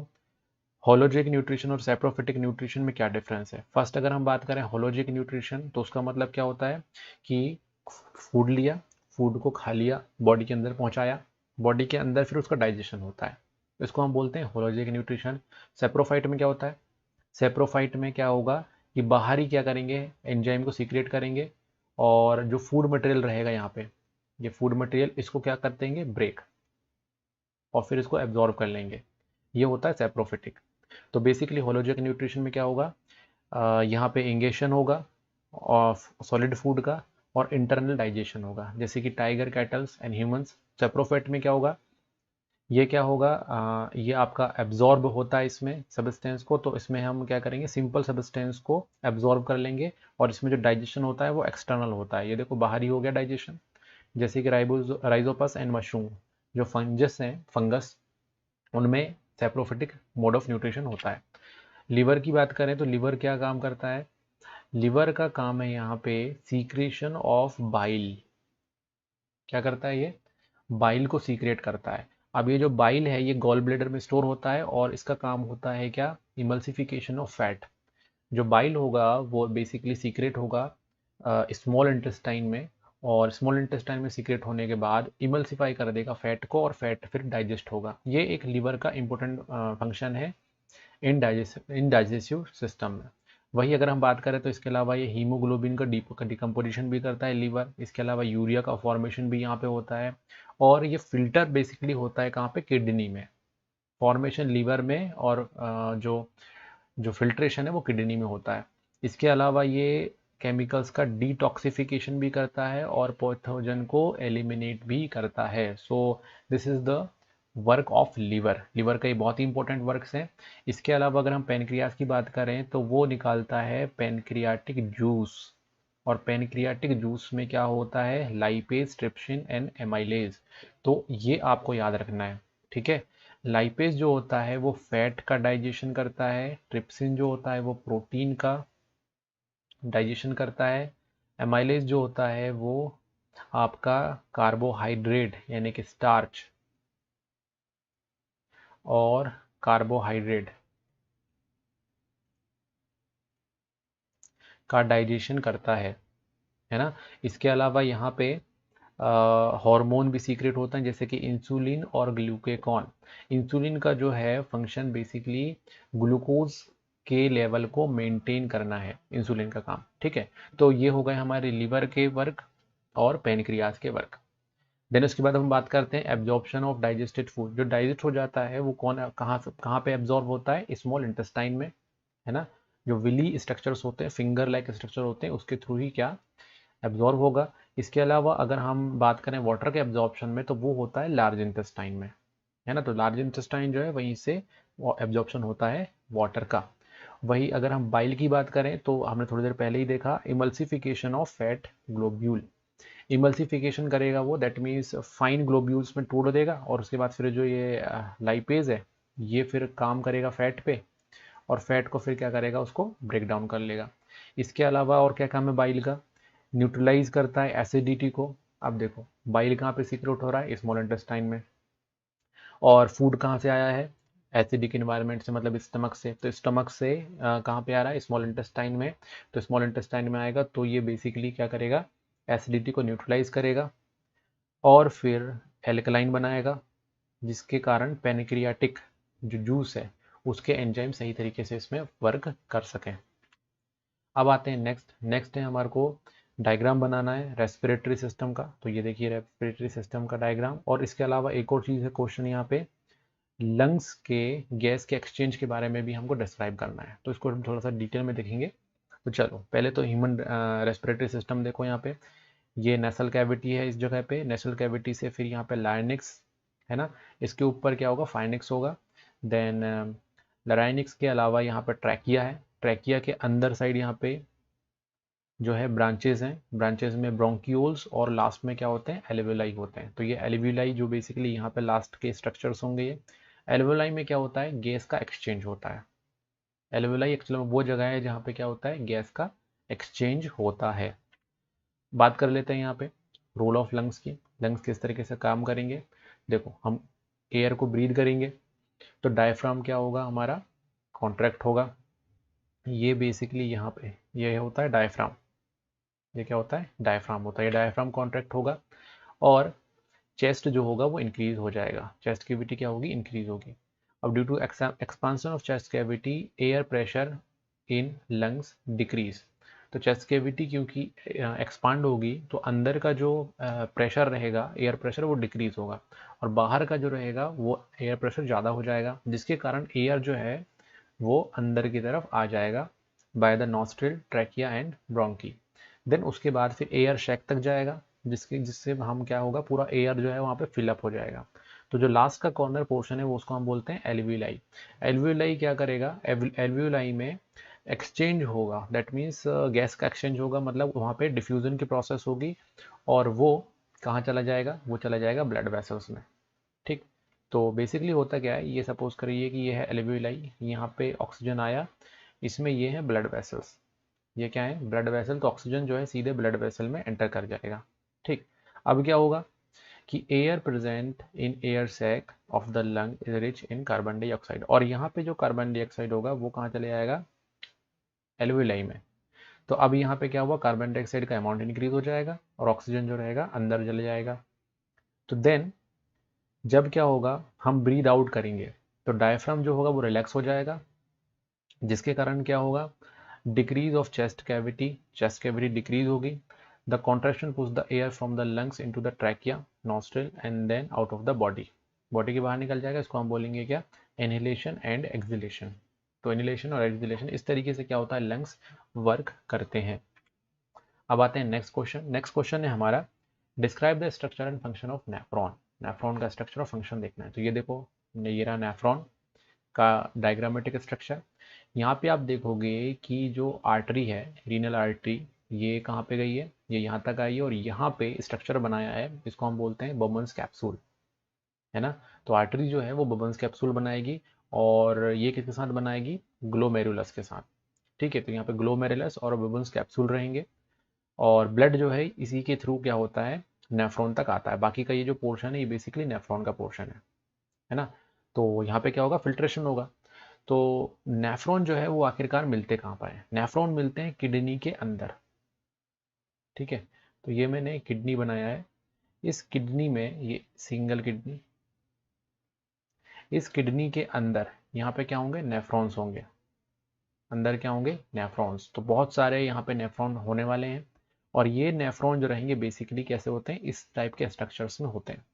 होलोजिक न्यूट्रिशन और सैप्रोफिटिक न्यूट्रिशन में क्या डिफरेंस है। फर्स्ट अगर हम बात करें होलोजिक न्यूट्रिशन, तो उसका मतलब क्या होता है कि फूड लिया, फूड को खा लिया, बॉडी के अंदर पहुंचाया, बॉडी के अंदर फिर उसका डाइजेशन होता है, इसको हम बोलते हैं होलोजिक न्यूट्रिशन। सेप्रोफाइट में क्या होता है, सेप्रोफाइट में क्या होगा कि बाहर ही क्या करेंगे, एंजाइम को सीक्रेट करेंगे, और जो फूड मटेरियल रहेगा यहाँ पे, ये फूड मटेरियल इसको क्या कर देंगे, ब्रेक, और फिर इसको एब्जॉर्ब कर लेंगे। ये होता है सेप्रोफिटिक। तो बेसिकली होलोजिक न्यूट्रिशन में क्या होगा, यहाँ पे इंगेशन होगा और सॉलिड फूड का, और इंटरनल डाइजेशन होगा, जैसे कि टाइगर, कैटल्स एंड ह्यूमंस। सेप्रोफेट में क्या होगा, ये क्या होगा, ये आपका एब्जॉर्ब होता है इसमें सब्सटेंस को, तो इसमें हम क्या करेंगे, सिंपल सब्सटेंस को एब्जॉर्ब कर लेंगे, और इसमें जो डाइजेशन होता है वो एक्सटर्नल होता है। ये देखो बाहरी हो गया डाइजेशन, जैसे कि राइजोपस एंड मशरूम, जो फंगस हैं, फंगस, उनमें सेप्रोफिटिक मोड ऑफ न्यूट्रिशन होता है। लीवर की बात करें तो लीवर क्या काम करता है, लिवर का काम है यहाँ पे सीक्रेशन ऑफ बाइल। क्या करता है ये? बाइल को सीक्रेट करता है। अब ये जो बाइल है ये गॉल ब्लेडर में स्टोर होता है और इसका काम होता है क्या? Emulsification of fat. जो बाइल होगा वो बेसिकली सीक्रेट होगा स्मॉल इंटेस्टाइन में, और स्मॉल इंटेस्टाइन में सीक्रेट होने के बाद इमल्सिफाई कर देगा फैट को, और फैट फिर डाइजेस्ट होगा। ये एक लिवर का इंपॉर्टेंट फंक्शन है इन डाइजेस्टिव सिस्टम में। वही अगर हम बात करें तो इसके अलावा ये हीमोग्लोबिन का डिकम्पोजिशन भी करता है लिवर। इसके अलावा यूरिया का फॉर्मेशन भी यहाँ पे होता है, और ये फिल्टर बेसिकली होता है कहाँ पे? किडनी में। फॉर्मेशन लिवर में, और जो जो फिल्ट्रेशन है वो किडनी में होता है। इसके अलावा ये केमिकल्स का डिटॉक्सिफिकेशन भी करता है और पैथोजन को एलिमिनेट भी करता है। सो this is the work of liver. Liver का ये बहुत ही इंपॉर्टेंट वर्क्स हैं। इसके अलावा अगर हम पेनक्रियास की बात करें तो वो निकालता है पेनक्रियाटिक जूस, और पेनक्रियाटिक जूस में क्या होता है? Lipase, trypsin and amylase. तो ये आपको याद रखना है, ठीक है। लाइपेज जो होता है वो फैट का डाइजेशन करता है, ट्रिप्सिन जो होता है वो प्रोटीन का डाइजेशन करता है, एमाइलेज जो होता है वो आपका कार्बोहाइड्रेट यानी कि स्टार्च और कार्बोहाइड्रेट का डाइजेशन करता है ना। इसके अलावा यहाँ पे हार्मोन भी सीक्रेट होता है जैसे कि इंसुलिन और ग्लूकेकॉन। इंसुलिन का जो है फंक्शन बेसिकली ग्लूकोज के लेवल को मेंटेन करना है, इंसुलिन का काम, ठीक है। तो ये हो गए हमारे लिवर के वर्क और पेनक्रियास के वर्क। देन उसके बाद हम बात करते हैं एब्जॉर्प्शन ऑफ डाइजेस्टेड फूड। जो डाइजेस्ट हो जाता है वो कहाँ पे एब्जॉर्ब होता है? स्मॉल इंटेस्टाइन में, है ना। जो विली स्ट्रक्चर्स होते हैं, फिंगर लाइक स्ट्रक्चर होते हैं, उसके थ्रू ही क्या एब्जॉर्ब होगा। इसके अलावा अगर हम बात करें वाटर के एब्जॉर्प्शन में तो वो होता है लार्ज इंटेस्टाइन में, है ना। तो लार्ज इंटेस्टाइन जो है वहीं से एब्जॉर्प्शन होता है वाटर का। वही अगर हम बाइल की बात करें तो हमने थोड़ी देर पहले ही देखा emulsification of fat globule. Emulsification करेगा वो, दैट मीन्स फाइन ग्लोब्यूल्स में तोड़ देगा, और उसके बाद फिर जो ये लाइपेज है ये फिर काम करेगा फैट पे, और फैट को फिर क्या करेगा? उसको ब्रेक डाउन कर लेगा। इसके अलावा और क्या काम है बाइल का? न्यूट्रलाइज करता है एसिडिटी को। अब देखो बाइल कहाँ पे सीक्रेट हो रहा है? स्मॉल इंटेस्टाइन में। और फूड कहाँ से आया है? एसिडिक इन्वायरमेंट से, मतलब स्टमक से। तो स्टमक से कहाँ पे आ रहा है? स्मॉल इंटेस्टाइन में। तो स्मॉल इंटेस्टाइन में आएगा तो ये बेसिकली क्या करेगा? एसिडिटी को न्यूट्रलाइज करेगा और फिर एल्कलाइन बनाएगा, जिसके कारण पेनक्रियाटिक जो जूस है उसके एंजाइम सही तरीके से इसमें वर्क कर सकें। अब आते हैं नेक्स्ट है हमारे को डायग्राम बनाना है रेस्पिरेटरी सिस्टम का। तो ये देखिए रेस्पिरेटरी सिस्टम का डायग्राम। और इसके अलावा एक और चीज़ है क्वेश्चन यहाँ पे, लंग्स के गैस के एक्सचेंज के बारे में भी हमको डिस्क्राइब करना है, तो इसको हम थोड़ा सा डिटेल में देखेंगे। तो चलो पहले तो ह्यूमन रेस्पिरेटरी सिस्टम देखो। यहाँ पे ये नेसल कैविटी है, इस जगह पे नेसल कैविटी से फिर यहाँ पे लायनिक्स है ना, इसके ऊपर क्या होगा? फाइनिक्स होगा। देन लराइनिक्स के अलावा यहाँ पे ट्रैकिया है, ट्रैकिया के अंदर साइड यहाँ पे जो है ब्रांचेज हैं, ब्रांचेज में ब्रोंक्यूल्स, और लास्ट में क्या होते हैं? एल्वियोलाई होते हैं। तो ये एल्वियोलाई जो बेसिकली यहाँ पे लास्ट के स्ट्रक्चर्स होंगे। ये एल्वियोलाई में क्या होता है? गैस का एक्सचेंज होता है। एल्वियोलाई एक्चुअली में वो जगह है जहाँ पे क्या होता है? गैस का एक्सचेंज होता है। बात कर लेते हैं यहाँ पे रोल ऑफ लंग्स की। लंग्स किस तरीके से काम करेंगे? देखो हम एयर को ब्रीथ करेंगे तो डायफ्राम क्या होगा? हमारा कॉन्ट्रैक्ट होगा। ये बेसिकली यहाँ पे ये होता है डायफ्राम। ये क्या होता है? डायफ्राम होता है। ये डायफ्राम कॉन्ट्रैक्ट होगा और चेस्ट जो होगा वो इंक्रीज हो जाएगा। चेस्ट कैविटी क्या होगी? इंक्रीज होगी। अब due to expansion of chest cavity air pressure in lungs decrease. तो चेस्ट कैविटी क्योंकि एक्सपांड होगी तो अंदर का जो प्रेशर रहेगा, एयर प्रेशर, वो डिक्रीज होगा, और बाहर का जो रहेगा वो एयर प्रेशर ज़्यादा हो जाएगा, जिसके कारण एयर जो है वो अंदर की तरफ आ जाएगा by the nostril, trachea and bronchi. Then उसके बाद फिर एयर शैक तक जाएगा, जिससे हम क्या होगा? पूरा एयर जो है वहाँ पे फिलअप हो जाएगा। तो जो लास्ट का कॉर्नर पोर्शन है वो उसको हम बोलते हैं एल्वियोलाई। एल्वियोलाई क्या करेगा? एल्वियोलाई में एक्सचेंज होगा, दैट मीन्स गैस का एक्सचेंज होगा, मतलब वहाँ पे डिफ्यूजन की प्रोसेस होगी, और वो कहाँ चला जाएगा? वो चला जाएगा ब्लड वेसल्स में, ठीक। तो बेसिकली होता क्या है? ये सपोज करिए कि ये है एल्वियोलाई, यहाँ पे ऑक्सीजन आया, इसमें ये है ब्लड वेसल्स, ये क्या है, ब्लड वेसल, तो ऑक्सीजन जो है सीधे ब्लड वेसल में एंटर कर जाएगा। ठीक, अब क्या होगा कि air present in air sac of the lung is rich in carbon dioxide, और यहाँ पे जो कार्बन डाइऑक्साइड होगा वो कहाँ चले जाएगा, एल्विलाई में। तो अब यहाँ पे क्या हुआ, कार्बन डाइऑक्साइड का अमाउंट इंक्रीज हो जाएगा और ऑक्सीजन जो रहेगा अंदर चले जाएगा। तो देन जब क्या होगा, हम ब्रीद आउट करेंगे तो डायफ्राम जो होगा वो रिलैक्स हो जाएगा, जिसके कारण क्या होगा, decrease of chest cavity decrease होगी। The contraction push the air from the lungs into the trachea, nostril and then out of the body, body के बाहर निकल जाएगा। इसको हम बोलेंगे क्या, इनहेलेशन एंड एक्सहेलेशन। तो इनहेलेशन और एक्सहेलेशन, इस तरीके से क्या होता है, लंग्स वर्क करते हैं। अब आते हैं नेक्स्ट क्वेश्चन। नेक्स्ट क्वेश्चन है हमारा, describe the structure and function of nephron. Nephron का स्ट्रक्चर और फंक्शन देखना है। तो ये देखो, ये रहा नेफ्रॉन का डायग्रामेटिक स्ट्रक्चर। यहाँ पे आप देखोगे कि जो आर्टरी है, रीनल आर्टरी, ये कहाँ पे गई है, ये यहाँ तक आई है और यहाँ पे स्ट्रक्चर बनाया है, इसको हम बोलते हैं बबन्स कैप्सूल, है ना। तो आर्टरी जो है वो बबन्स कैप्सूल बनाएगी और ये किसके साथ बनाएगी, ग्लोमेरुलस के साथ। ठीक है, तो यहाँ पे ग्लोमेरुलस और बबन्स कैप्सूल रहेंगे और ब्लड जो है इसी के थ्रू क्या होता है, नेफ्रॉन तक आता है। बाकी का ये जो पोर्शन है ये बेसिकली नेफ्रॉन का पोर्शन है ना। तो यहाँ पे क्या होगा, फिल्ट्रेशन होगा। तो नेफ्रॉन जो है वो आखिरकार मिलते कहाँ पर है, नेफ्रॉन मिलते हैं किडनी के अंदर। ठीक है, तो ये मैंने किडनी बनाया है, इस किडनी में, ये सिंगल किडनी, इस किडनी के अंदर यहाँ पे क्या होंगे, नेफ्रॉन्स होंगे। अंदर क्या होंगे, नेफ्रॉन्स। तो बहुत सारे यहाँ पे नेफ्रॉन होने वाले हैं और ये नेफ्रॉन जो रहेंगे बेसिकली कैसे होते हैं, इस टाइप के स्ट्रक्चर्स में होते हैं।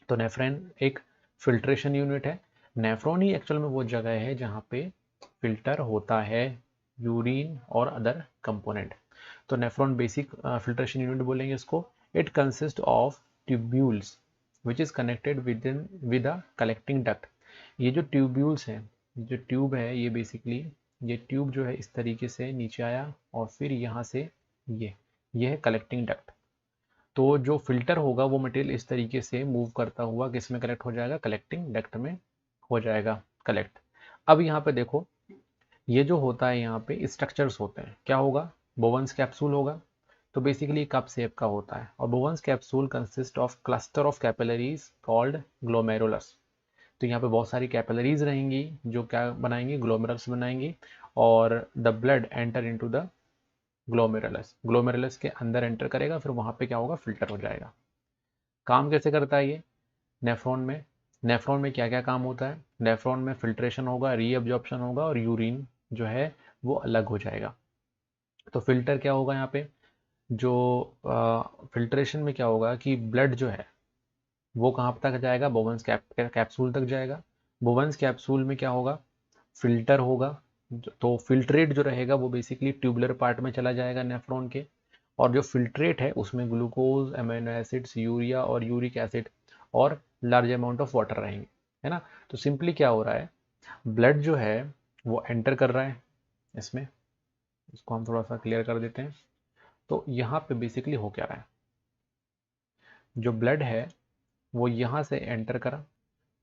तो नेफ्रॉन एक फिल्ट्रेशन यूनिट है। नेफ्रॉन ही एक्चुअल में वो जगह है जहाँ पे फिल्टर होता है यूरिन और अदर कंपोनेंट। तो नेफ्रॉन बेसिक फिल्ट्रेशन यूनिट बोलेंगे इसको। It consist of tubules which is connected with a collecting duct. ये जो ट्यूब्यूल्स हैं, जो ट्यूब है, ये बेसिकली ये ट्यूब जो है इस तरीके से नीचे आया और फिर यहाँ से ये है कलेक्टिंग डक्ट। तो जो फिल्टर होगा वो मटेरियल इस तरीके से मूव करता हुआ किस में कलेक्ट हो जाएगा, कलेक्टिंग डक्ट में हो जाएगा कलेक्ट। अब यहाँ पे देखो, ये जो होता है यहाँ पे स्ट्रक्चर्स होते हैं, क्या होगा, बोवंस कैप्सूल होगा। तो बेसिकली कप शेप का होता है और Bowman's capsule consist of cluster of capillaries called glomerulus. तो यहाँ पे बहुत सारी कैपिलरीज रहेंगी जो क्या बनाएंगी, ग्लोमेरुलस बनाएंगी और the blood enter into the glomerulus, glomerulus के अंदर एंटर करेगा, फिर वहां पे क्या होगा, फिल्टर हो जाएगा। काम कैसे करता है ये, नेफ्रॉन में, नेफ्रॉन में क्या क्या काम होता है, नेफ्रॉन में फिल्ट्रेशन होगा, रीअब्जॉर्प्शन होगा और यूरिन जो है वो अलग हो जाएगा। तो फिल्टर क्या होगा यहाँ पे, जो फिल्ट्रेशन में क्या होगा कि ब्लड जो है वो कहाँ तक जाएगा, बोवंस कैप्सूल तक जाएगा। बोवंस कैप्सूल में क्या होगा, फिल्टर होगा। तो फिल्ट्रेट जो रहेगा वो बेसिकली ट्यूबुलर पार्ट में चला जाएगा नेफ्रॉन के, और जो फिल्ट्रेट है उसमें ग्लूकोज, अमीनो एसिड्स, यूरिया और यूरिक एसिड और लार्ज अमाउंट ऑफ वाटर रहेंगे, है ना। तो सिंपली क्या हो रहा है, ब्लड जो है वो एंटर कर रहा है इसमें, इसको हम थोड़ा सा क्लियर कर देते हैं। तो यहाँ पे बेसिकली हो क्या रहा है, जो ब्लड है वो यहाँ से एंटर करा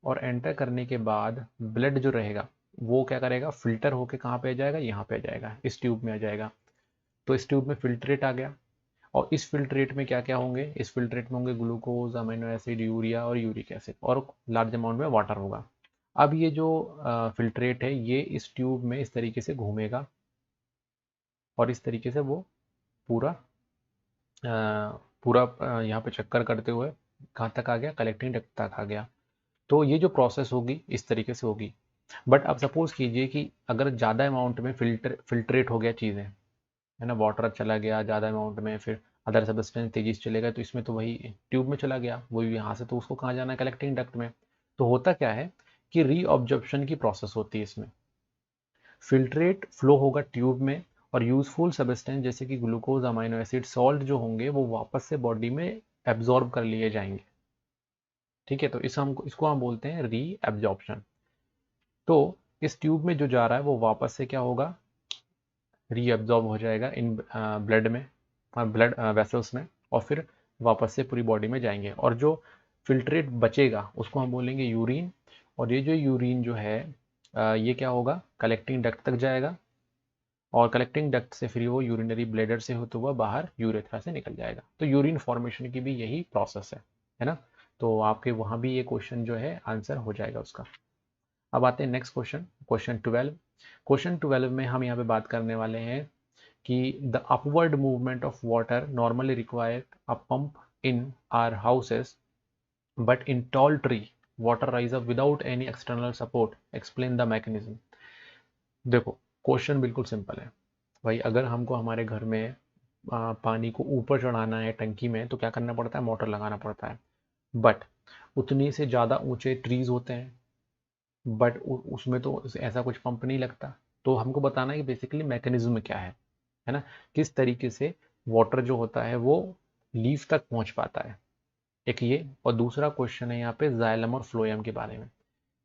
और एंटर करने के बाद ब्लड जो रहेगा वो क्या करेगा, फिल्टर होके कहाँ पे आ जाएगा, यहाँ पे आ जाएगा, इस ट्यूब में आ जाएगा। तो इस ट्यूब में फिल्ट्रेट आ गया और इस फिल्ट्रेट में क्या क्या होंगे, इस फिल्ट्रेट में होंगे ग्लूकोज, अमीनो एसिड, यूरिया और यूरिक एसिड और लार्ज अमाउंट में वाटर होगा। अब ये जो फिल्ट्रेट है ये इस ट्यूब में इस तरीके से घूमेगा और इस तरीके से वो पूरा यहाँ पे चक्कर करते हुए कहाँ तक आ गया, कलेक्टिंग डक्ट तक आ गया। तो ये जो प्रोसेस होगी इस तरीके से होगी। बट अब सपोज कीजिए कि अगर ज़्यादा अमाउंट में फिल्ट्रेट हो गया चीज़ें, है ना, वाटर चला गया ज़्यादा अमाउंट में, फिर अदर सब्सटेंस तेजी से चलेगा, तो इसमें तो वही ट्यूब में चला गया, वही यहाँ से तो उसको कहाँ जाना है, कलेक्टिंग डक्ट में। तो होता क्या है कि रीअब्जॉर्प्शन की प्रोसेस होती है इसमें, फिल्ट्रेट फ्लो होगा ट्यूब में और यूजफुल सब्सटेंस जैसे कि ग्लूकोज, अमीनो एसिड, सॉल्ट जो होंगे वो वापस से बॉडी में एब्जॉर्ब कर लिए जाएंगे। ठीक है, तो इसको हम बोलते हैं रीअब्जॉर्प्शन। तो इस ट्यूब में जो जा रहा है वो वापस से क्या होगा, रीअब्जॉर्ब हो जाएगा इन ब्लड में, ब्लड वेसल्स में, और फिर वापस से पूरी बॉडी में जाएंगे। और जो फिल्ट्रेट बचेगा उसको हम बोलेंगे यूरिन। और ये जो यूरिन जो है ये क्या होगा, कलेक्टिंग डक्ट तक जाएगा और कलेक्टिंग डक्ट से फिर वो यूरिनरी ब्लैडर से होते हुआ बाहर यूरेथ्रा से निकल जाएगा। तो यूरिन फॉर्मेशन की भी यही प्रोसेस है ना। तो आपके वहाँ भी ये क्वेश्चन जो है आंसर हो जाएगा उसका। अब आते हैं नेक्स्ट क्वेश्चन, क्वेश्चन 12। क्वेश्चन 12 में हम यहाँ पे बात करने वाले हैं कि the upward movement of water normally require a pump in our houses but in tall tree water rise up without any external support, explain the mechanism. देखो क्वेश्चन बिल्कुल सिंपल है भाई, अगर हमको हमारे घर में पानी को ऊपर चढ़ाना है टंकी में तो क्या करना पड़ता है, मोटर लगाना पड़ता है। बट उतनी से ज़्यादा ऊंचे ट्रीज होते हैं, बट उसमें तो ऐसा कुछ पंप नहीं लगता। तो हमको बताना है कि बेसिकली मैकेनिज्म क्या है ना, किस तरीके से वाटर जो होता है वो लीफ तक पहुंच पाता है, एक ये। और दूसरा क्वेश्चन है यहाँ पे जाइलम और फ्लोएम के बारे में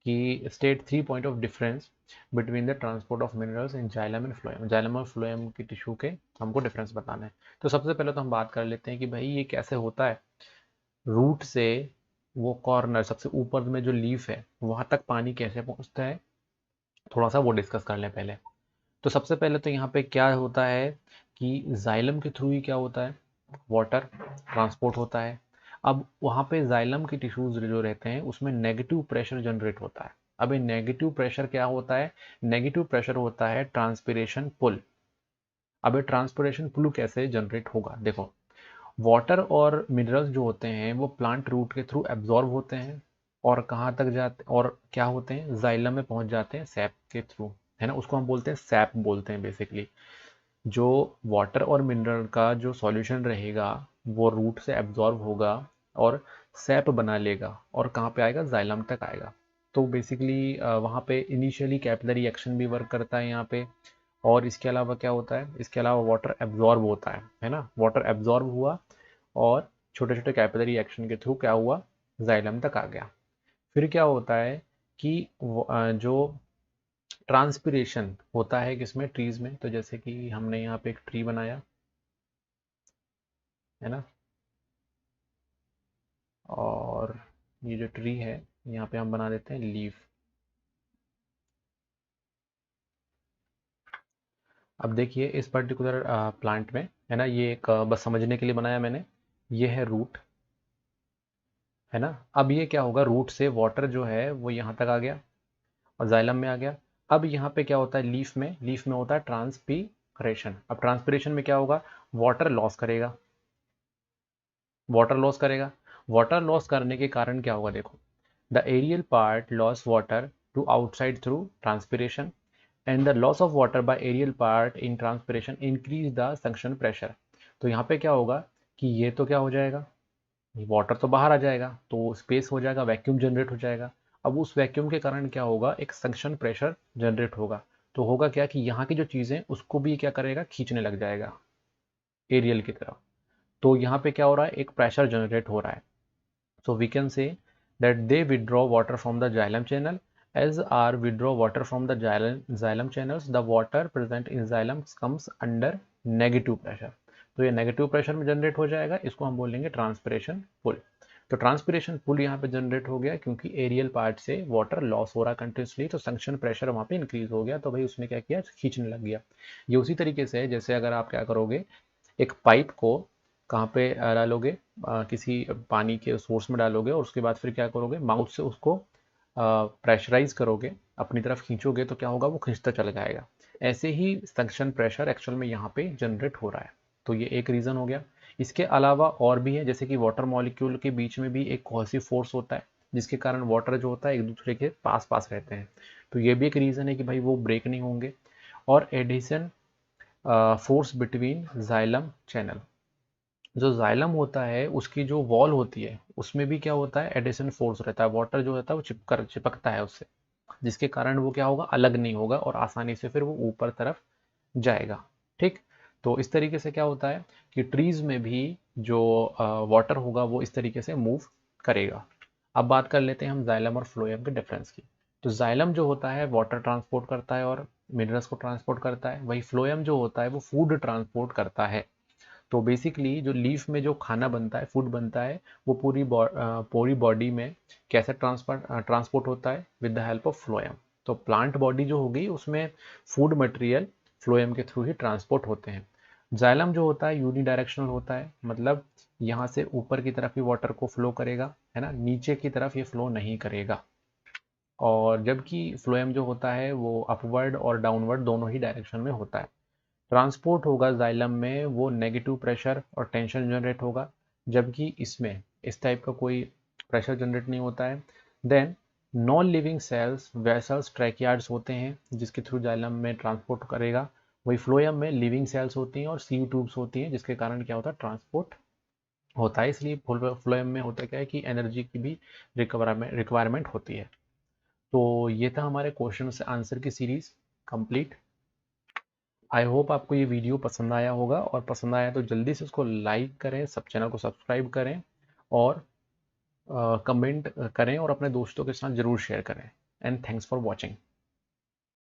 कि state 3 point of difference between the transport of minerals in xylem and phloem. Xylem और फ्लोएम की टिश्यू के हमको डिफरेंस बताना है। तो सबसे पहले तो हम बात कर लेते हैं कि भाई ये कैसे होता है, रूट से वो कॉर्नर सबसे ऊपर में जो लीफ है वहां तक पानी कैसे पहुंचता है, थोड़ा सा वो डिस्कस कर लें पहले। तो सबसे पहले तो यहाँ पे क्या होता है कि जाइलम के थ्रू ही क्या होता है, वाटर ट्रांसपोर्ट होता है। अब वहाँ पे जाइलम के टिश्यूज जो रहते हैं उसमें नेगेटिव प्रेशर जनरेट होता है। अब ये नेगेटिव प्रेशर क्या होता है, नेगेटिव प्रेशर होता है ट्रांसपिरेशन पुल। अब ये ट्रांसपिरेशन पुल कैसे जनरेट होगा, देखो वाटर और मिनरल्स जो होते हैं वो प्लांट रूट के थ्रू एब्जॉर्ब होते हैं और कहाँ तक जाते और क्या होते हैं, जाइलम में पहुंच जाते हैं सैप के थ्रू, है ना। उसको हम बोलते हैं सैप बोलते हैं बेसिकली। जो वाटर और मिनरल का जो सॉल्यूशन रहेगा वो रूट से एब्जॉर्ब होगा और सैप बना लेगा और कहाँ पे आएगा, जाइलम तक आएगा। तो बेसिकली वहाँ पे इनिशियली कैपिलरी एक्शन भी वर्क करता है यहाँ पे। और इसके अलावा क्या होता है, इसके अलावा वाटर एब्जॉर्ब होता है ना, वाटर एब्जॉर्ब हुआ और छोटे छोटे कैपिलरी एक्शन के थ्रू क्या हुआ, जाइलम तक आ गया। फिर क्या होता है कि जो ट्रांसपिरेशन होता है किसमें, ट्रीज में। तो जैसे कि हमने यहाँ पे एक ट्री बनाया है ना, और ये जो ट्री है यहाँ पे हम बना देते हैं लीफ। अब देखिए इस पर्टिकुलर प्लांट में है ना, ये एक बस समझने के लिए बनाया मैंने, ये है रूट है ना। अब ये क्या होगा, रूट से वाटर जो है वो यहाँ तक आ गया और जाइलम में आ गया। अब यहाँ पे क्या होता है, लीफ में होता है ट्रांसपीरेशन। अब ट्रांसपीरेशन में क्या होगा, वाटर लॉस करेगा, वाटर लॉस करेगा। वाटर लॉस करने के कारण क्या होगा, देखो the aerial part loss water to outside through transpiration and the loss of water by aerial part in transpiration increase the suction pressure. तो यहाँ पे क्या होगा कि ये तो क्या हो जाएगा, वाटर तो बाहर आ जाएगा तो स्पेस हो जाएगा, वैक्यूम जनरेट हो जाएगा। अब उस वैक्यूम के कारण क्या होगा, एक सक्शन प्रेशर जनरेट होगा। तो होगा क्या कि यहाँ की जो चीज़ें उसको भी क्या करेगा, खींचने लग जाएगा एरियल की तरफ। तो यहाँ पे क्या हो रहा है, एक प्रेशर जनरेट हो रहा है। So we can say that they withdraw water from the xylem channel. As R withdraw water from the xylem channels, the water present in xylem comes under negative pressure. तो ये negative pressure में generate हो जाएगा, इसको हम बोलेंगे transpiration pull. तो transpiration pull यहाँ पे जनरेट हो गया क्योंकि एरियल पार्ट से वाटर लॉस हो रहा है कंटिन्यूसली, तो सक्शन प्रेशर वहाँ पे इंक्रीज हो गया, तो भाई उसने क्या किया, खींचने लग गया। ये उसी तरीके से जैसे अगर आप क्या करोगे, एक पाइप को कहाँ पे डालोगे, किसी पानी के सोर्स में डालोगे और उसके बाद फिर क्या करोगे, माउथ से उसको प्रेशराइज करोगे, अपनी तरफ खींचोगे तो क्या होगा, वो खींचता चला जाएगा। ऐसे ही सक्शन प्रेशर एक्चुअल में यहाँ पे जनरेट हो रहा है। तो ये एक रीज़न हो गया। इसके अलावा और भी है, जैसे कि वाटर मॉलिक्यूल के बीच में भी एक कोहेसिव फोर्स होता है जिसके कारण वाटर जो होता है एक दूसरे के पास पास रहते हैं। तो ये भी एक रीज़न है कि भाई वो ब्रेक नहीं होंगे। और adhesion force between xylem channel, जो जाइलम होता है उसकी जो वॉल होती है उसमें भी क्या होता है, एडिशन फोर्स रहता है, वाटर जो रहता है वो चिपकता है उससे, जिसके कारण वो क्या होगा, अलग नहीं होगा और आसानी से फिर वो ऊपर तरफ जाएगा। ठीक, तो इस तरीके से क्या होता है कि ट्रीज में भी जो वाटर होगा वो इस तरीके से मूव करेगा। अब बात कर लेते हैं हम जाइलम और फ्लोएम के डिफरेंस की। तो जाइलम जो होता है वाटर ट्रांसपोर्ट करता है और मिनरल्स को ट्रांसपोर्ट करता है, वही फ्लोएम जो होता है वो फूड ट्रांसपोर्ट करता है। तो बेसिकली जो लीफ में जो खाना बनता है, फूड बनता है, वो पूरी बॉडी में कैसे ट्रांसपोर्ट होता है, with the help of phloem. तो प्लांट बॉडी जो होगी उसमें फूड मटेरियल फ्लोएम के थ्रू ही ट्रांसपोर्ट होते हैं। जाइलम जो होता है यूनिडायरेक्शनल होता है, मतलब यहाँ से ऊपर की तरफ ही वाटर को फ्लो करेगा, है ना, नीचे की तरफ ये फ्लो नहीं करेगा। और जबकि फ्लोएम जो होता है वो अपवर्ड और डाउनवर्ड दोनों ही डायरेक्शन में होता है। ट्रांसपोर्ट होगा जाइलम में, वो नेगेटिव प्रेशर और टेंशन जनरेट होगा, जबकि इसमें इस टाइप का कोई प्रेशर जनरेट नहीं होता है। Then non living cells vessels tracheids होते हैं जिसके थ्रू जाइलम में ट्रांसपोर्ट करेगा। वही फ्लोएम में लिविंग सेल्स होती हैं और सीव ट्यूब्स होती हैं जिसके कारण क्या होता है, ट्रांसपोर्ट होता है। इसलिए फ्लोएम में होता क्या है कि एनर्जी की भी रिक्वायरमेंट होती है। तो ये था हमारे क्वेश्चन से आंसर की सीरीज कंप्लीट। आई होप आपको ये वीडियो पसंद आया होगा, और पसंद आया तो जल्दी से उसको लाइक करें, सब चैनल को सब्सक्राइब करें और कमेंट करें और अपने दोस्तों के साथ ज़रूर शेयर करें। And thanks for watching.